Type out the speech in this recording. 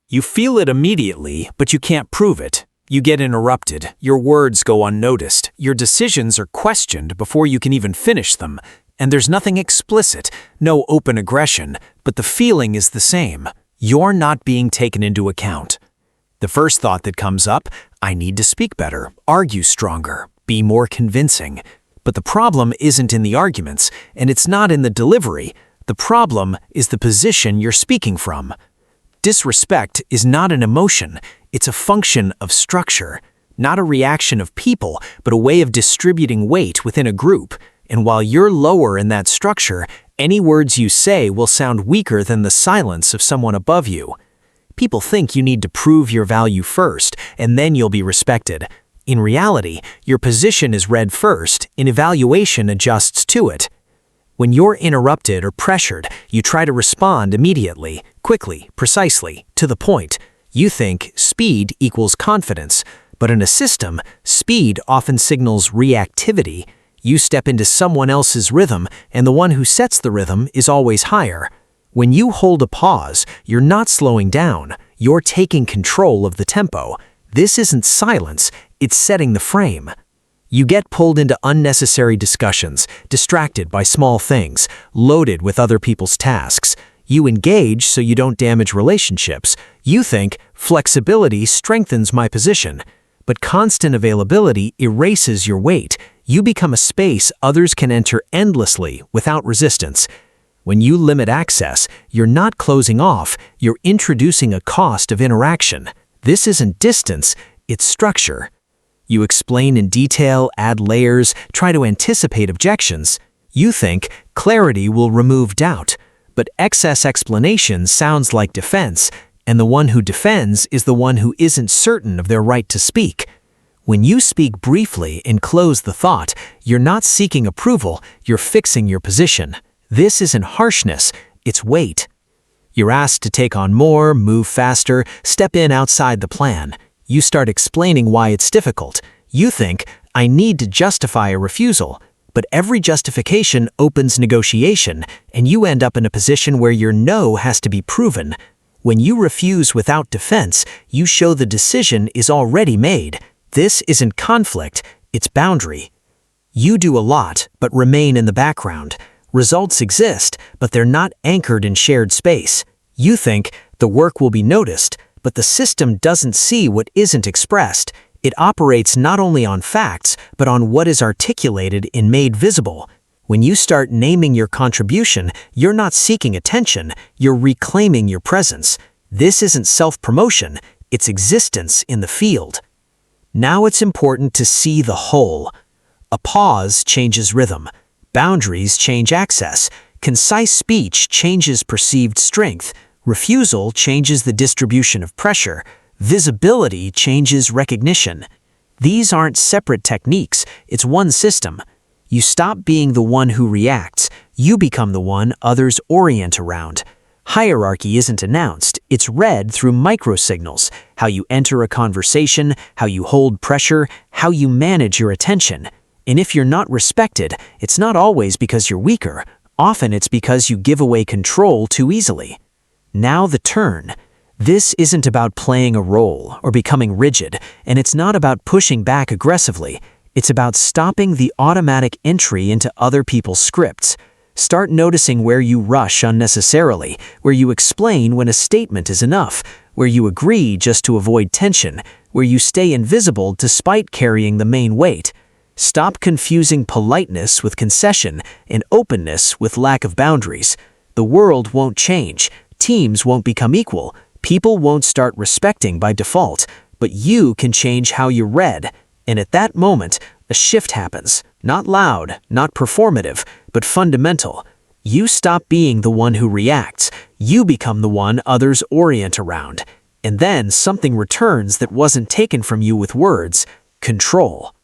You feel it immediately, but you can't prove it. You get interrupted, your words go unnoticed, your decisions are questioned before you can even finish them, and there's nothing explicit, no open aggression, but the feeling is the same. You're not being taken into account. The first thought that comes up, I need to speak better, argue stronger, be more convincing. But the problem isn't in the arguments, and it's not in the delivery. The problem is the position you're speaking from. Disrespect is not an emotion, it's a function of structure, not a reaction of people, but a way of distributing weight within a group. And while you're lower in that structure, any words you say will sound weaker than the silence of someone above you. People think you need to prove your value first, and then you'll be respected. In reality, your position is read first, and evaluation adjusts to it. When you're interrupted or pressured, you try to respond immediately, quickly, precisely, to the point. You think speed equals confidence, but in a system, speed often signals reactivity. You step into someone else's rhythm, and the one who sets the rhythm is always higher. When you hold a pause, you're not slowing down, you're taking control of the tempo. This isn't silence, it's setting the frame. You get pulled into unnecessary discussions, distracted by small things, loaded with other people's tasks. You engage so you don't damage relationships. You think, flexibility strengthens my position. But constant availability erases your weight. You become a space others can enter endlessly without resistance. When you limit access, you're not closing off, you're introducing a cost of interaction. This isn't distance, it's structure. You explain in detail, add layers, try to anticipate objections. You think clarity will remove doubt, but excess explanation sounds like defense, and the one who defends is the one who isn't certain of their right to speak. When you speak briefly and close the thought, you're not seeking approval, you're fixing your position. This isn't harshness, it's weight. You're asked to take on more, move faster, step in outside the plan. You start explaining why it's difficult. You think, I need to justify a refusal. But every justification opens negotiation, and you end up in a position where your no has to be proven. When you refuse without defense, you show the decision is already made. This isn't conflict, it's boundary. You do a lot, but remain in the background. Results exist, but they're not anchored in shared space. You think the work will be noticed, but the system doesn't see what isn't expressed. It operates not only on facts, but on what is articulated and made visible. When you start naming your contribution, you're not seeking attention, you're reclaiming your presence. This isn't self-promotion, it's existence in the field. Now it's important to see the whole. A pause changes rhythm. Boundaries change access. Concise speech changes perceived strength. Refusal changes the distribution of pressure. Visibility changes recognition. These aren't separate techniques, it's one system. You stop being the one who reacts, you become the one others orient around. Hierarchy isn't announced, it's read through microsignals, how you enter a conversation, how you hold pressure, how you manage your attention. And if you're not respected, it's not always because you're weaker, often it's because you give away control too easily. Now the turn. This isn't about playing a role or becoming rigid, and it's not about pushing back aggressively. It's about stopping the automatic entry into other people's scripts. Start noticing where you rush unnecessarily, where you explain when a statement is enough, where you agree just to avoid tension, where you stay invisible despite carrying the main weight. Stop confusing politeness with concession and openness with lack of boundaries. The world won't change. Teams won't become equal. People won't start respecting by default. But you can change how you're read. And at that moment, a shift happens. Not loud, not performative, but fundamental. You stop being the one who reacts. You become the one others orient around. And then something returns that wasn't taken from you with words: control.